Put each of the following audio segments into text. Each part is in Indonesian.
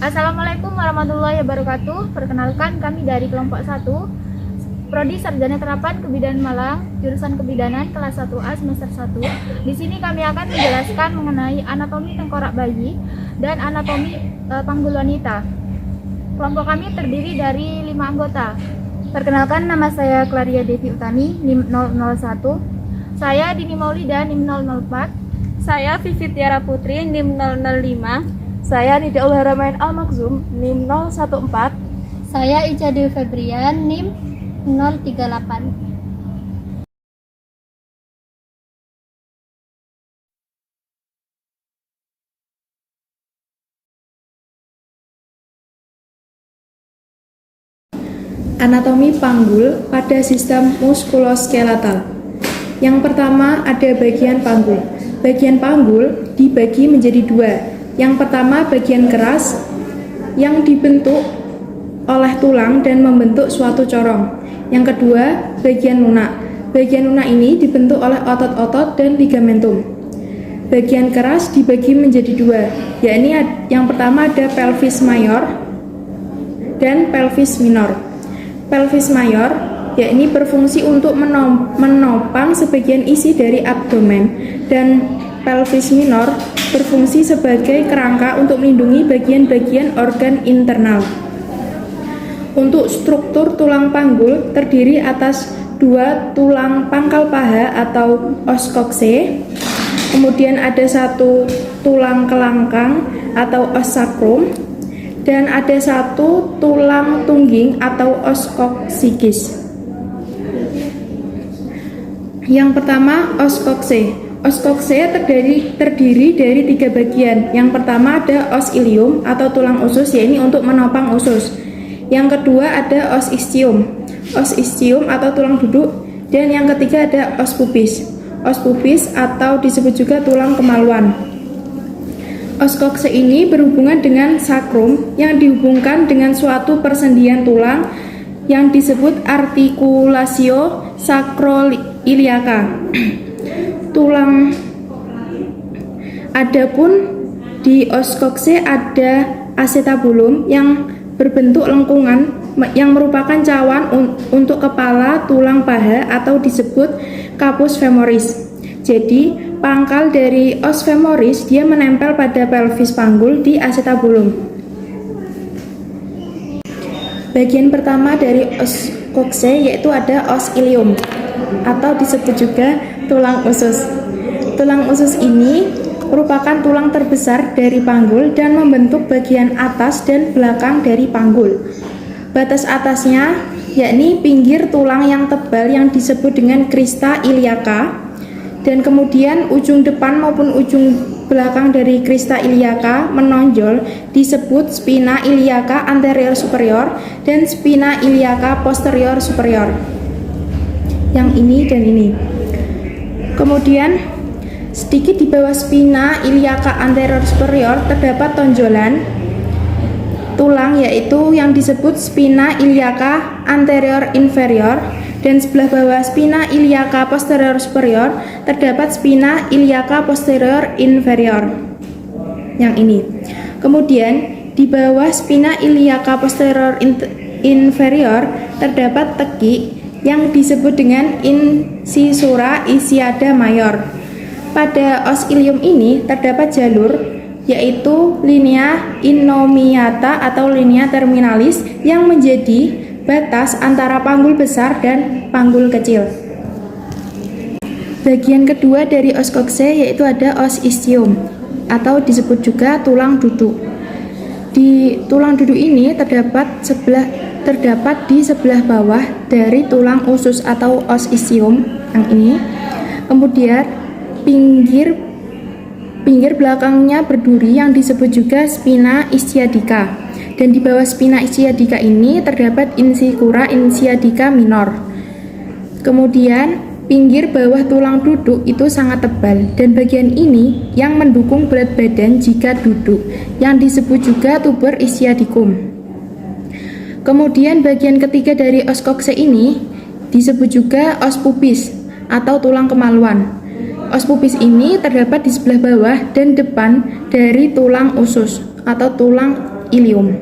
Assalamualaikum warahmatullahi wabarakatuh. Perkenalkan, kami dari kelompok 1 Prodi Sarjana Terapan Kebidanan Malang, jurusan Kebidanan kelas 1A semester 1. Di sini kami akan menjelaskan mengenai anatomi tengkorak bayi dan anatomi panggul wanita. Kelompok kami terdiri dari 5 anggota. Perkenalkan, nama saya Claria Devi Utami, NIM 001. Saya Dini Maulida, NIM 004. Saya Vivi Tiara Putri, NIM 005. Saya Nida Ulharamain Al-Makzum, NIM 014. Saya Ica Dewi Febrian, NIM 038. Anatomi panggul pada sistem muskuloskeletal. Yang pertama ada bagian panggul. Bagian panggul dibagi menjadi 2. Yang pertama bagian keras yang dibentuk oleh tulang dan membentuk suatu corong. Yang kedua bagian lunak. Bagian lunak ini dibentuk oleh otot-otot dan ligamentum. Bagian keras dibagi menjadi 2, yakni yang pertama ada pelvis mayor dan pelvis minor. Pelvis mayor yakni berfungsi untuk menopang sebagian isi dari abdomen, dan pelvis minor berfungsi sebagai kerangka untuk melindungi bagian-bagian organ internal. Untuk struktur tulang panggul terdiri atas 2 tulang pangkal paha atau os coxae, kemudian ada 1 tulang kelangkang atau os sacrum, dan ada 1 tulang tungging atau os coccygeus. Yang pertama, os coxae. Os coxae terdiri dari 3 bagian. Yang pertama ada os ilium atau tulang usus, yaitu untuk menopang usus. Yang kedua ada os ischium. Os ischium atau tulang duduk, dan yang ketiga ada os pubis. Os pubis atau disebut juga tulang kemaluan. Os coxae ini berhubungan dengan sacrum yang dihubungkan dengan suatu persendian tulang yang disebut articulatio sacroiliaca. Tulang. Adapun di os coxae ada acetabulum yang berbentuk lengkungan yang merupakan cawan untuk kepala tulang paha atau disebut capus femoris. Jadi pangkal dari os femoris dia menempel pada pelvis panggul di acetabulum. Bagian pertama dari os coxae yaitu ada os ilium atau disebut juga tulang usus. Tulang usus ini merupakan tulang terbesar dari panggul dan membentuk bagian atas dan belakang dari panggul. Batas atasnya yakni pinggir tulang yang tebal yang disebut dengan crista iliaca, dan kemudian ujung depan maupun ujung belakang dari crista iliaca menonjol disebut spina iliaca anterior superior dan spina iliaca posterior superior. Yang ini dan ini. Kemudian sedikit di bawah spina iliaca anterior superior terdapat tonjolan tulang, yaitu yang disebut spina iliaca anterior inferior, dan sebelah bawah spina iliaca posterior superior terdapat spina iliaca posterior inferior. Yang ini. Kemudian di bawah spina iliaca posterior inferior terdapat teki yang disebut dengan incisura ischiada mayor. Pada os ilium ini terdapat jalur, yaitu linea innominata atau linea terminalis yang menjadi batas antara panggul besar dan panggul kecil. Bagian kedua dari os coxae yaitu ada os ischium atau disebut juga tulang duduk. Di tulang duduk ini terdapat di sebelah bawah dari tulang usus atau os ischium yang ini. Kemudian pinggir belakangnya berduri yang disebut juga spina ischiadica, dan di bawah spina ischiadica ini terdapat incisura ischiadica minor. Kemudian pinggir bawah tulang duduk itu sangat tebal, dan bagian ini yang mendukung berat badan jika duduk, yang disebut juga tuber ischiadicum. Kemudian bagian ketiga dari os kokse ini disebut juga os pubis atau tulang kemaluan. Os pubis ini terdapat di sebelah bawah dan depan dari tulang usus atau tulang ilium.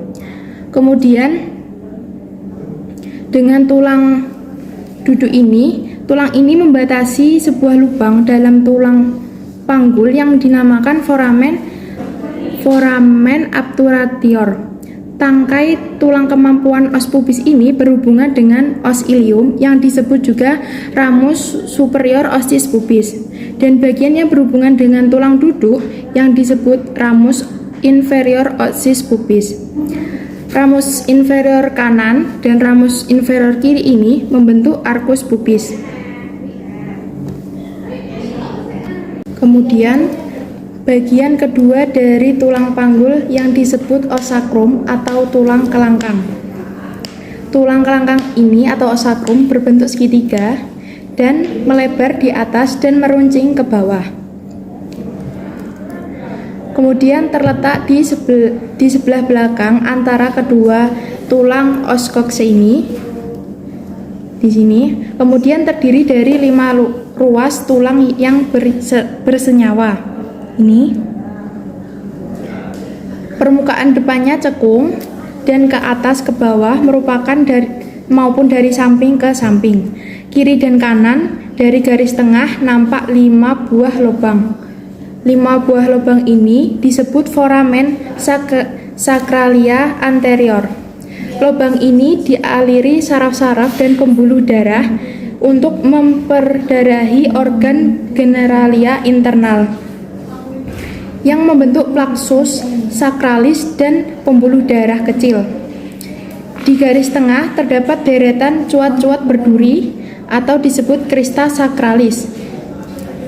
Kemudian dengan tulang duduk ini, tulang ini membatasi sebuah lubang dalam tulang panggul yang dinamakan foramen obturator. Tangkai tulang kemampuan os pubis ini berhubungan dengan os ilium yang disebut juga ramus superior ossis pubis, dan bagian yang berhubungan dengan tulang duduk yang disebut ramus inferior ossis pubis. Ramus inferior kanan dan ramus inferior kiri ini membentuk arcus pubis. Kemudian bagian kedua dari tulang panggul yang disebut os sacrum atau tulang kelangkang. Tulang kelangkang ini atau os sacrum berbentuk segitiga dan melebar di atas dan meruncing ke bawah. Kemudian terletak di sebelah belakang antara kedua tulang os kokse ini. Di sini, kemudian terdiri dari 5 ruas tulang yang bersenyawa. Ini permukaan depannya cekung dan ke atas ke bawah merupakan maupun dari samping ke samping. Kiri dan kanan dari garis tengah nampak 5 buah lubang. 5 buah lubang ini disebut foramen sacralia anterior. Lubang ini dialiri saraf-saraf dan pembuluh darah untuk memperdarahi organ generalia internal yang membentuk plexus sacralis dan pembuluh darah kecil. Di garis tengah terdapat deretan cuat-cuat berduri atau disebut crista sacralis.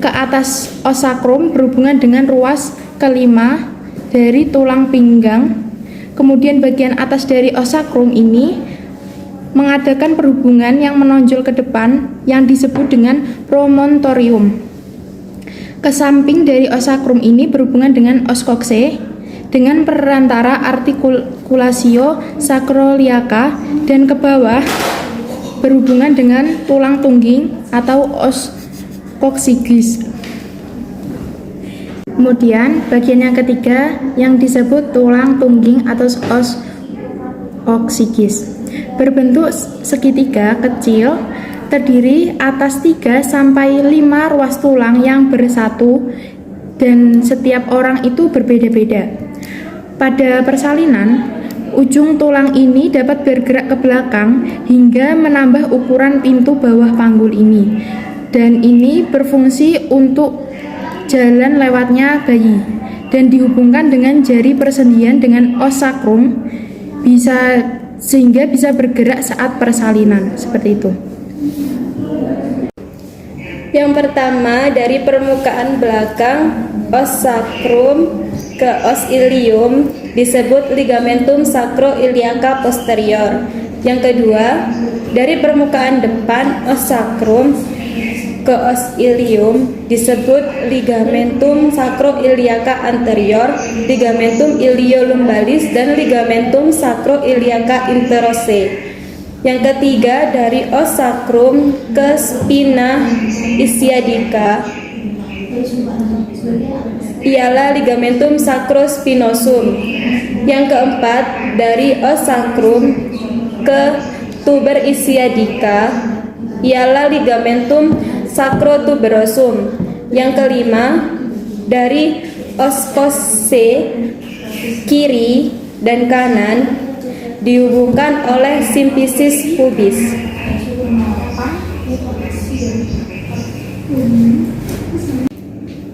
Ke atas os sacrum berhubungan dengan ruas kelima dari tulang pinggang. Kemudian bagian atas dari os sacrum ini mengadakan perhubungan yang menonjol ke depan yang disebut dengan promontorium. Ke samping dari os sacrum ini berhubungan dengan os kokse dengan perantara articulatio sacroiliaca, dan ke bawah berhubungan dengan tulang tungging atau os coccygeus. Kemudian bagian yang ketiga yang disebut tulang tungging atau os coccygeus berbentuk segitiga kecil, terdiri atas 3 sampai 5 ruas tulang yang bersatu dan setiap orang itu berbeda-beda. Pada persalinan, ujung tulang ini dapat bergerak ke belakang hingga menambah ukuran pintu bawah panggul ini, dan ini berfungsi untuk jalan lewatnya bayi dan dihubungkan dengan jari persendian dengan os sacrum sehingga bisa bergerak saat persalinan, seperti itu. Yang pertama, dari permukaan belakang os sacrum ke os ilium disebut ligamentum sacroiliaca posterior. Yang kedua, dari permukaan depan os sacrum ke os ilium disebut ligamentum sacroiliaca anterior, ligamentum iliolumbalis, dan ligamentum sacroiliaca interose. Yang ketiga, dari os sacrum ke spina ischiadica ialah ligamentum sacrospinosum. Yang keempat, dari os sacrum ke tuber ischiadica ialah ligamentum sacrotuberosum. Yang kelima, dari os kokse kiri dan kanan dihubungkan oleh simfisis pubis.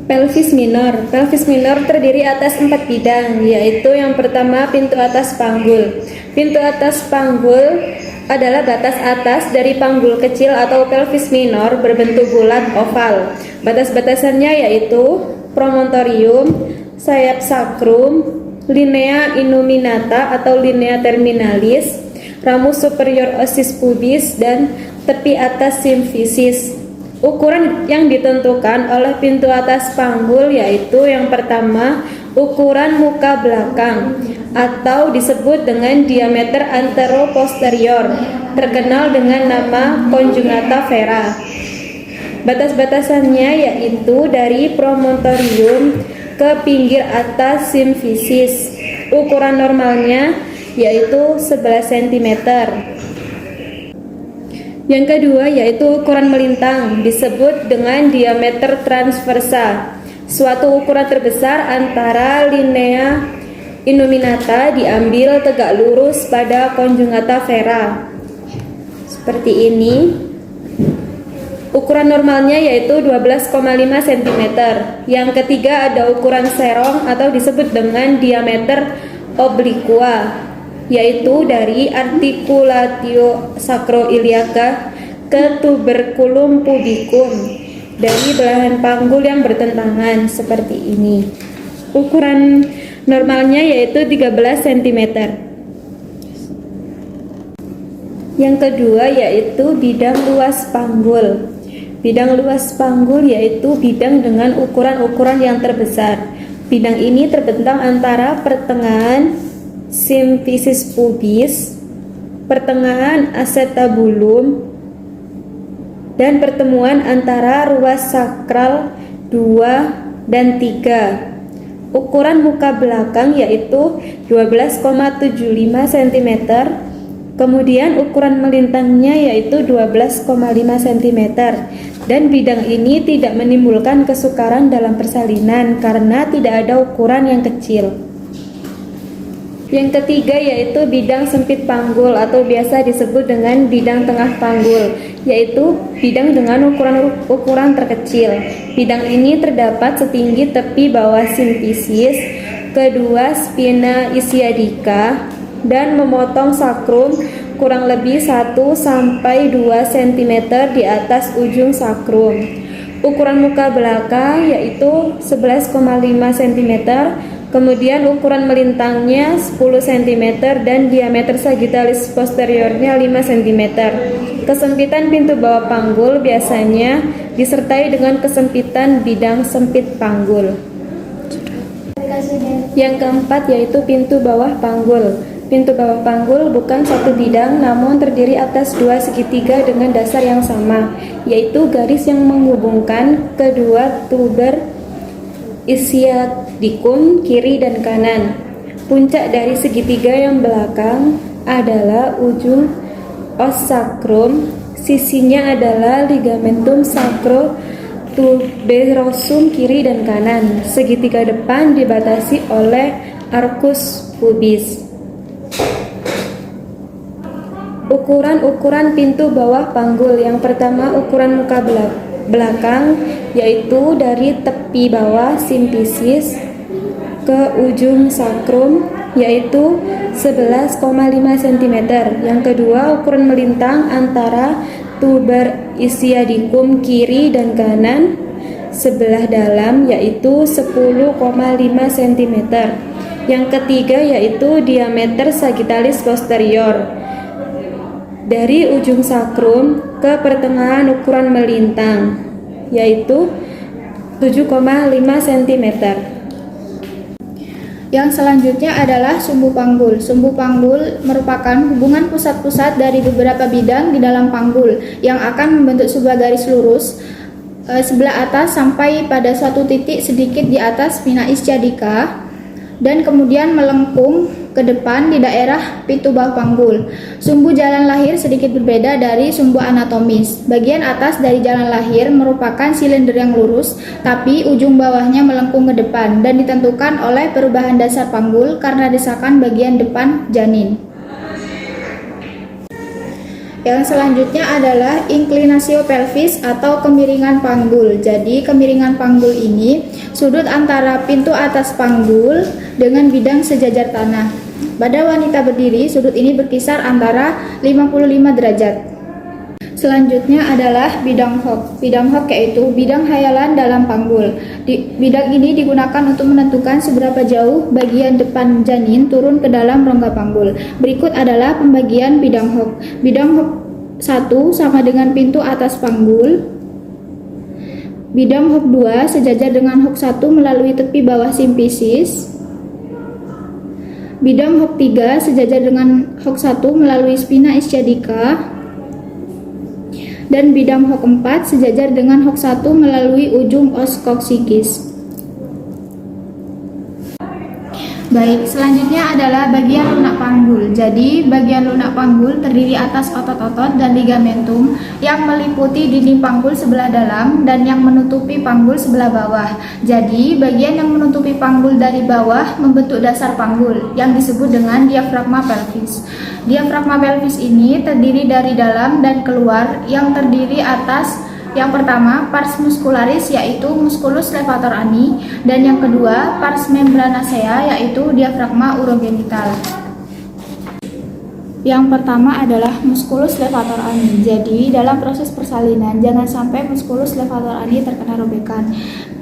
Pelvis minor. Pelvis minor terdiri atas 4 bidang, yaitu yang pertama pintu atas panggul. Pintu atas panggul adalah batas atas dari panggul kecil atau pelvis minor berbentuk bulat oval. Batas-batasannya yaitu promontorium, sayap sacrum, linea innominata atau linea terminalis, ramus superior ossis pubis, dan tepi atas simfisis. Ukuran yang ditentukan oleh pintu atas panggul yaitu yang pertama ukuran muka belakang. atau disebut dengan diameter anteroposterior, terkenal dengan nama conjugata vera. Batas-batasannya yaitu dari promontorium ke pinggir atas simfisis. Ukuran normalnya yaitu 11 cm. Yang kedua yaitu ukuran melintang, disebut dengan diameter transversa. Suatu ukuran terbesar antara linea innominata diambil tegak lurus pada conjugata vera. Seperti ini. Ukuran normalnya yaitu 12,5 cm. Yang ketiga ada ukuran serong atau disebut dengan diameter obliqua, yaitu dari articulatio sacroiliaca ke tuberculum pubicum, dari belahan panggul yang bertentangan seperti ini. Ukuran normalnya yaitu 13 cm. Yang kedua yaitu bidang luas panggul. Bidang luas panggul yaitu bidang dengan ukuran-ukuran yang terbesar. Bidang ini terbentang antara pertengahan simfisis pubis, pertengahan acetabulum, dan pertemuan antara ruas sakral 2 dan 3. Ukuran muka belakang yaitu 12,75 cm. Kemudian ukuran melintangnya yaitu 12,5 cm. Dan bidang ini tidak menimbulkan kesukaran dalam persalinan karena tidak ada ukuran yang kecil. Yang ketiga yaitu bidang sempit panggul atau biasa disebut dengan bidang tengah panggul, yaitu bidang dengan ukuran terkecil. Bidang ini terdapat setinggi tepi bawah simfisis, kedua spina ischiadica, dan memotong sakrum kurang lebih 1 sampai 2 cm di atas ujung sakrum. Ukuran muka belakang yaitu 11,5 cm, kemudian ukuran melintangnya 10 cm dan diameter sagittalis posteriornya 5 cm. Kesempitan pintu bawah panggul biasanya disertai dengan kesempitan bidang sempit panggul. Yang keempat yaitu pintu bawah panggul. Pintu bawah panggul bukan satu bidang, namun terdiri atas dua segitiga dengan dasar yang sama, yaitu garis yang menghubungkan kedua tuber ischiadicum kiri dan kanan. Puncak dari segitiga yang belakang adalah ujung os sacrum, sisinya adalah ligamentum sacrotuberosum kiri dan kanan. Segitiga depan dibatasi oleh arcus pubis. Ukuran-ukuran pintu bawah panggul. Yang pertama ukuran muka belakang, yaitu dari tepi bawah simfisis ke ujung sakrum, yaitu 11,5 cm. Yang kedua ukuran melintang antara tuber ischiadicum kiri dan kanan sebelah dalam, yaitu 10,5 cm. Yang ketiga yaitu diameter sagittalis posterior dari ujung sakrum ke pertengahan ukuran melintang, yaitu 7,5 cm. Yang selanjutnya adalah sumbu panggul. Sumbu panggul merupakan hubungan pusat-pusat dari beberapa bidang di dalam panggul yang akan membentuk sebuah garis lurus sebelah atas sampai pada suatu titik sedikit di atas spina ischiadica dan kemudian melengkung ke depan di daerah pintu bawah panggul. Sumbu jalan lahir sedikit berbeda dari sumbu anatomis. Bagian atas dari jalan lahir merupakan silinder yang lurus, tapi ujung bawahnya melengkung ke depan dan ditentukan oleh perubahan dasar panggul karena desakan bagian depan janin. Yang selanjutnya adalah inclinatio pelvis atau kemiringan panggul. Jadi kemiringan panggul ini sudut antara pintu atas panggul dengan bidang sejajar tanah. Pada wanita berdiri, sudut ini berkisar antara 55 derajat. Selanjutnya adalah bidang hook. Bidang hook yaitu bidang hayalan dalam panggul. Bidang ini digunakan untuk menentukan seberapa jauh bagian depan janin turun ke dalam rongga panggul. Berikut adalah pembagian bidang hook. Bidang hook 1 sama dengan pintu atas panggul. Bidang hook 2 sejajar dengan hook 1 melalui tepi bawah simfisis. bidang HOK 3 sejajar dengan HOK 1 melalui spina ischiadica, dan bidang HOK 4 sejajar dengan HOK 1 melalui ujung os koksikis. Baik, selanjutnya adalah bagian lunak panggul. Jadi, bagian lunak panggul terdiri atas otot-otot dan ligamentum yang meliputi dinding panggul sebelah dalam dan yang menutupi panggul sebelah bawah. Jadi, bagian yang menutupi panggul dari bawah membentuk dasar panggul yang disebut dengan diafragma pelvis. Diafragma pelvis ini terdiri dari dalam dan keluar, yang terdiri atas yang pertama, pars muscularis yaitu musculus levator ani, dan yang kedua, pars membranacea yaitu diafragma urogenital. Yang pertama adalah musculus levator ani. Jadi, dalam proses persalinan jangan sampai musculus levator ani terkena robekan.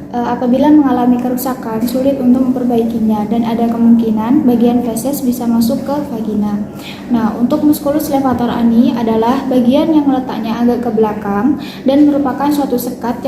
Apabila mengalami kerusakan, sulit untuk memperbaikinya dan ada kemungkinan bagian feses bisa masuk ke vagina. Nah, untuk musculus levator ani adalah bagian yang letaknya agak ke belakang dan merupakan suatu sekat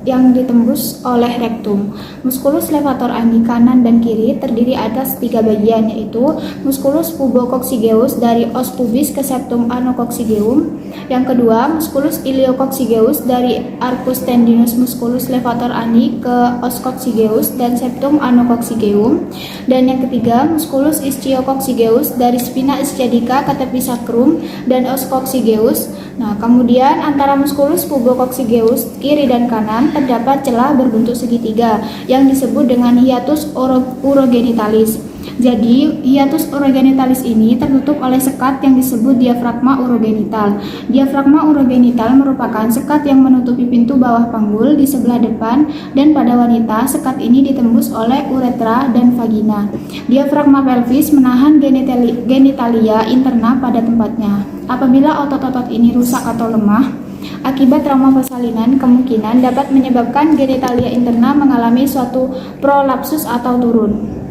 yang ditembus oleh rektum. Musculus levator ani kanan dan kiri terdiri atas 3 bagian, yaitu musculus pubococcygeus dari os pubis ke septum anococcygeum. Yang kedua, musculus iliococcygeus dari arcus tendinus musculus levator ani ke os coccygeus dan septum anococcygeum. Dan yang ketiga, musculus ischiococcygeus dari spina ischiadica ke tepi sacrum dan os coccygeus. Nah, kemudian antara musculus pubococcygeus kiri dan kanan terdapat celah berbentuk segitiga yang disebut dengan hiatus urogenitalis. Jadi, hiatus urogenitalis ini tertutup oleh sekat yang disebut diafragma urogenital. Diafragma urogenital merupakan sekat yang menutupi pintu bawah panggul di sebelah depan, dan pada wanita sekat ini ditembus oleh uretra dan vagina. Diafragma pelvis menahan genitalia interna pada tempatnya. Apabila otot-otot ini rusak atau lemah akibat trauma persalinan, kemungkinan dapat menyebabkan genitalia interna mengalami suatu prolapsus atau turun.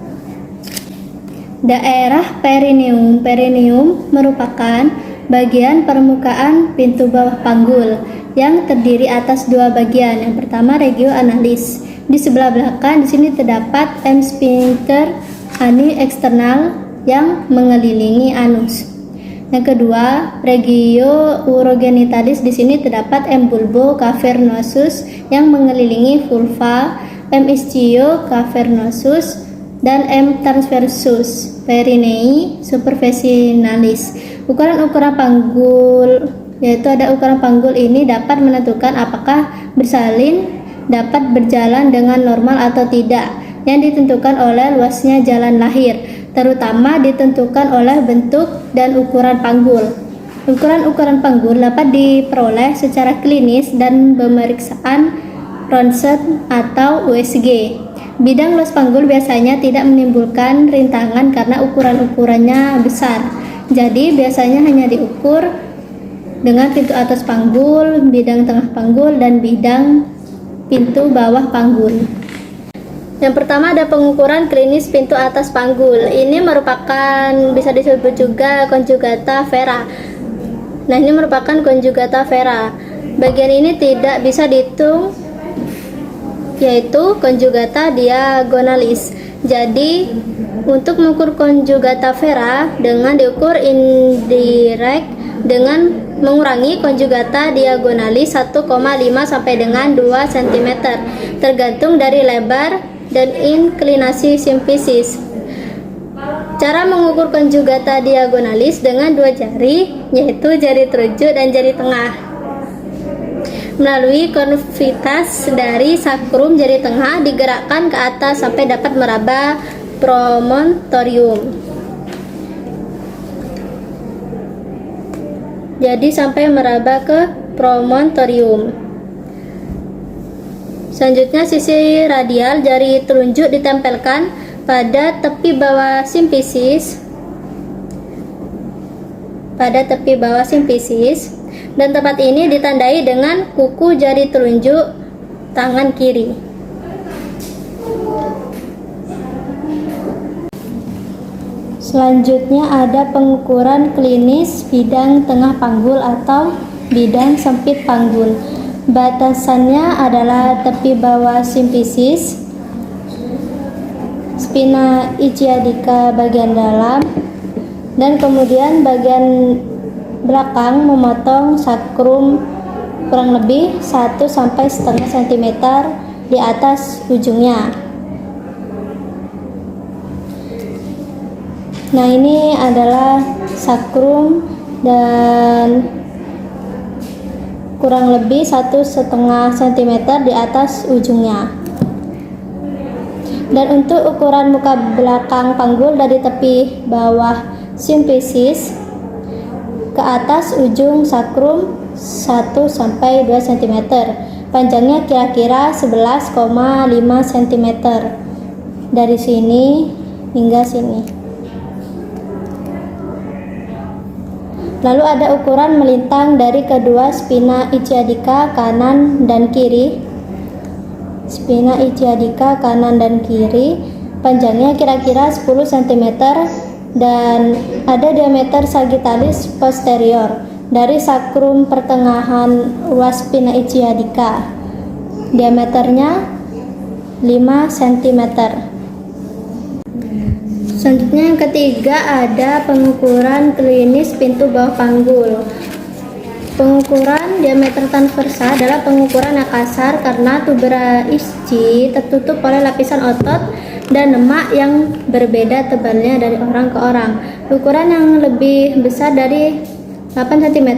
Daerah perineum. Perineum merupakan bagian permukaan pintu bawah panggul yang terdiri atas 2 bagian. Yang pertama, regio analis. Di sebelah belakang di sini terdapat M sphincter ani eksternal yang mengelilingi anus. Yang kedua, regio urogenitalis. Di sini terdapat M bulbo cavernosus yang mengelilingi vulva, M ischio cavernosus, dan M transversus perinei superficinalis. Ukuran-ukuran panggul, yaitu ada ukuran panggul ini dapat menentukan apakah bersalin dapat berjalan dengan normal atau tidak, yang ditentukan oleh luasnya jalan lahir, terutama ditentukan oleh bentuk dan ukuran panggul. Ukuran-ukuran panggul dapat diperoleh secara klinis dan pemeriksaan Ronsen atau USG. Bidang luas panggul biasanya tidak menimbulkan rintangan karena ukuran-ukurannya besar. Jadi biasanya hanya diukur dengan pintu atas panggul, bidang tengah panggul, dan bidang pintu bawah panggul. Yang pertama ada pengukuran klinis pintu atas panggul. Ini merupakan bisa disebut juga conjugata vera. Nah, ini merupakan conjugata vera. Bagian ini tidak bisa dihitung, yaitu conjugata diagonalis. Jadi untuk mengukur conjugata vera dengan diukur indirect dengan mengurangi conjugata diagonalis 1,5 sampai dengan 2 cm tergantung dari lebar dan inklinasi simfisis. Cara mengukur conjugata diagonalis dengan 2 jari, yaitu jari telunjuk dan jari tengah. Melalui konvitas dari sakrum jari tengah digerakkan ke atas sampai dapat meraba promontorium. Jadi sampai meraba ke promontorium. Selanjutnya sisi radial jari telunjuk ditempelkan pada tepi bawah simfisis. Dan tempat ini ditandai dengan kuku jari telunjuk tangan kiri. Selanjutnya ada pengukuran klinis bidang tengah panggul atau bidang sempit panggul. Batasannya adalah tepi bawah simfisis spina ichiadica bagian dalam, dan kemudian bagian belakang memotong sakrum kurang lebih 1,5 cm di atas ujungnya. Nah, ini adalah sakrum dan kurang lebih 1,5 cm di atas ujungnya. Dan untuk ukuran muka belakang panggul dari tepi bawah simfisis ke atas ujung sakrum 1-2 cm, panjangnya kira-kira 11,5 cm dari sini hingga sini. Lalu ada ukuran melintang dari kedua spina ichiadica kanan dan kiri. Spina ichiadica kanan dan kiri, panjangnya kira-kira 10 cm dan ada diameter sagittalis posterior dari sakrum pertengahan ruas spina ichiadica. Diameternya 5 cm. Selanjutnya yang ketiga ada pengukuran klinis pintu bawah panggul. Pengukuran diameter transversa adalah pengukuran yang kasar karena tubera ischi tertutup oleh lapisan otot dan lemak yang berbeda tebalnya dari orang ke orang. Ukuran yang lebih besar dari 8 cm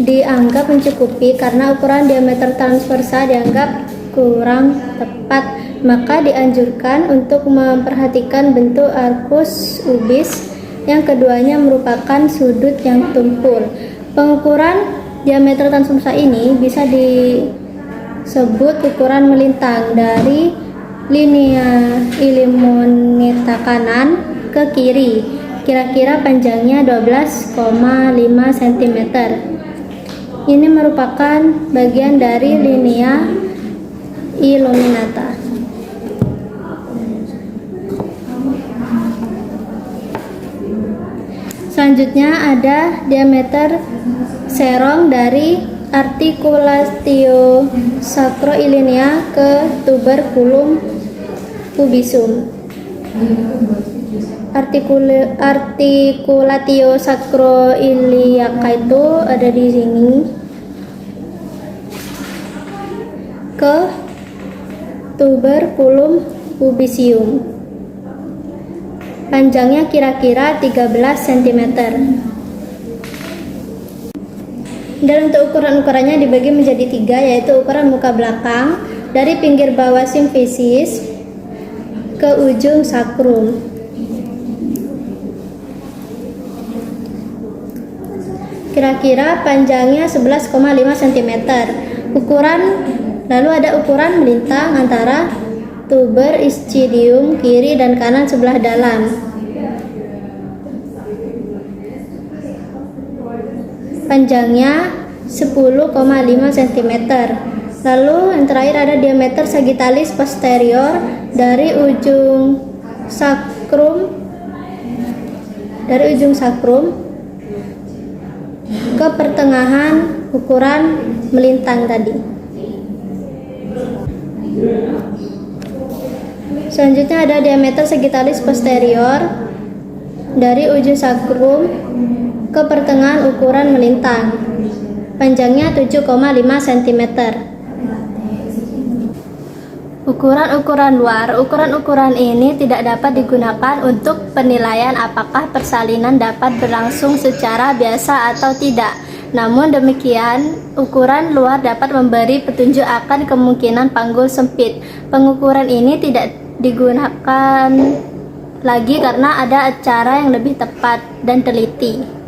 dianggap mencukupi karena ukuran diameter transversa dianggap kurang tepat. Maka dianjurkan untuk memperhatikan bentuk arcus ubis yang keduanya merupakan sudut yang tumpul. Pengukuran diameter transversa ini bisa disebut ukuran melintang dari linea ilimonita kanan ke kiri, kira-kira panjangnya 12,5 cm. Ini merupakan bagian dari linea illuminata. Selanjutnya ada diameter serong dari articulatio sacroilineal ke tuberculum pubisum. Articulatio sacroiliaca itu ada di sini ke tuberculum pubisium. Panjangnya kira-kira 13 cm. Dan untuk ukuran-ukurannya dibagi menjadi 3, yaitu ukuran muka belakang dari pinggir bawah simfisis ke ujung sakrum. Kira-kira panjangnya 11,5 cm. Lalu ada ukuran melintang antara tuber ischidium kiri dan kanan sebelah dalam. Panjangnya 10,5 cm. Lalu yang terakhir ada diameter sagittalis posterior dari ujung sakrum ke pertengahan ukuran melintang tadi. Selanjutnya ada diameter sagittalis posterior dari ujung sakrum ke pertengahan ukuran melintang. Panjangnya 7,5 cm. Ukuran-ukuran luar. Ukuran-ukuran ini tidak dapat digunakan untuk penilaian apakah persalinan dapat berlangsung secara biasa atau tidak. Namun demikian, ukuran luar dapat memberi petunjuk akan kemungkinan panggul sempit. Pengukuran ini tidak digunakan lagi karena ada cara yang lebih tepat dan teliti.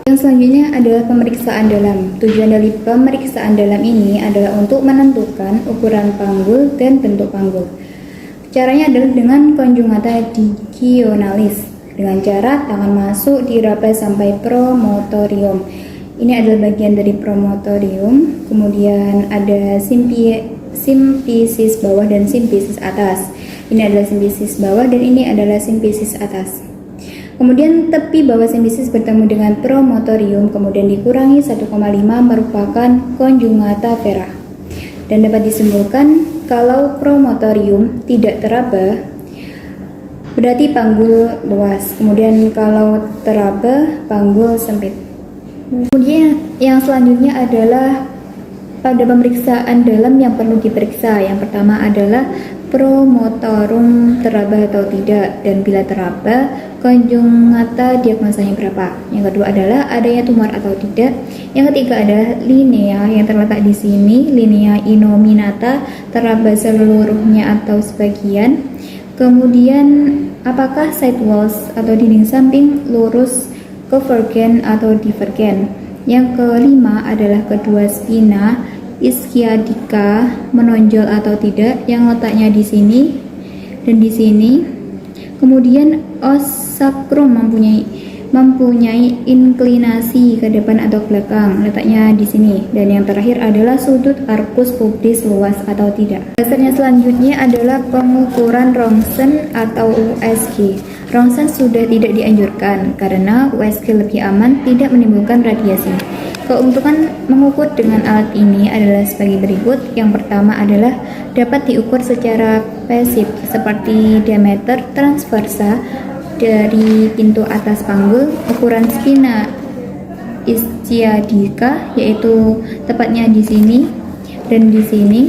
Yang selanjutnya adalah pemeriksaan dalam. Tujuan dari pemeriksaan dalam ini adalah untuk menentukan ukuran panggul dan bentuk panggul. Caranya adalah dengan conjugata digionalis, dengan cara tangan masuk diraba sampai promotorium. Ini adalah bagian dari promotorium, kemudian ada simfisis bawah dan simfisis atas. Ini adalah simfisis bawah dan ini adalah simfisis atas. Kemudian tepi bawah simfisis bertemu dengan promotorium, kemudian dikurangi 1,5 merupakan conjugata vera. Dan dapat disimpulkan kalau promotorium tidak teraba, berarti panggul luas. Kemudian kalau teraba, panggul sempit. Kemudian yang selanjutnya adalah pada pemeriksaan dalam yang perlu diperiksa. Yang pertama adalah promotorum teraba atau tidak, dan bila teraba, konjungata diagnosanya berapa. Yang kedua adalah adanya tumor atau tidak. Yang ketiga adalah linea yang terletak di sini, linea innominata, teraba seluruhnya atau sebagian. Kemudian apakah side walls atau dinding samping lurus, convergen atau divergen. Yang kelima adalah kedua spina ischiadica menonjol atau tidak, yang letaknya di sini dan di sini. Kemudian os sacrum mempunyai inklinasi ke depan atau belakang, letaknya di sini. Dan yang terakhir adalah sudut arcus pubis luas atau tidak. Dasarnya selanjutnya adalah pengukuran Röntgen atau USG. Röntgen sudah tidak dianjurkan karena USG lebih aman, tidak menimbulkan radiasi. Keuntungan mengukur dengan alat ini adalah sebagai berikut. Yang pertama adalah dapat diukur secara pasif seperti diameter transversa dari pintu atas panggul, ukuran spina ischiadica yaitu tepatnya di sini dan di sini.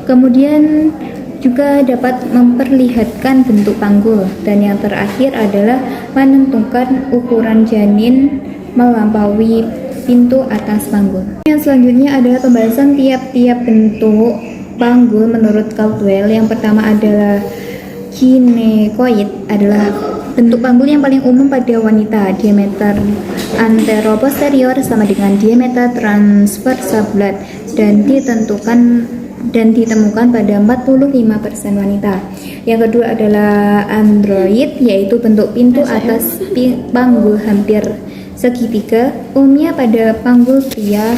Kemudian juga dapat memperlihatkan bentuk panggul, dan yang terakhir adalah menentukan ukuran janin melampaui pintu atas panggul. Yang selanjutnya adalah pembahasan tiap-tiap bentuk panggul menurut Caldwell. Yang pertama adalah ginecoid, adalah bentuk panggul yang paling umum pada wanita. Diameter anteroposterior sama dengan diameter transversa bulat dan ditemukan pada 45% wanita. Yang kedua adalah android, yaitu bentuk pintu atas panggul hampir segitiga, umumnya pada panggul pria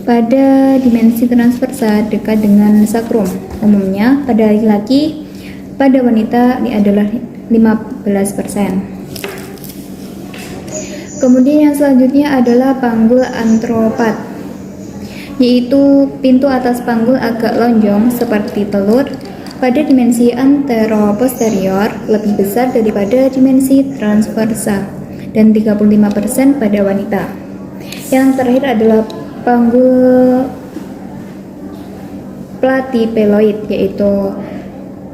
pada dimensi transversa dekat dengan sakrum. Umumnya pada laki-laki, pada wanita ini adalah 15%. Kemudian yang selanjutnya adalah panggul antropat, yaitu pintu atas panggul agak lonjong seperti telur pada dimensi anteroposterior, lebih besar daripada dimensi transversa, dan 35% pada wanita. Yang terakhir adalah panggul platypeloid, yaitu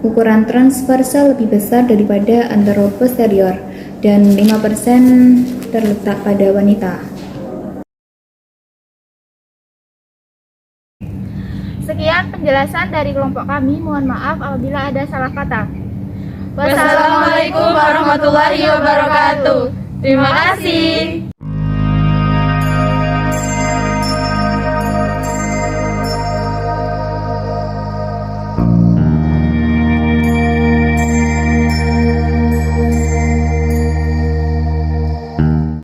ukuran transversa lebih besar daripada anteroposterior, dan 5% terletak pada wanita. Sekian penjelasan dari kelompok kami. Mohon maaf apabila ada salah kata. Wassalamualaikum warahmatullahi wabarakatuh. Terima kasih.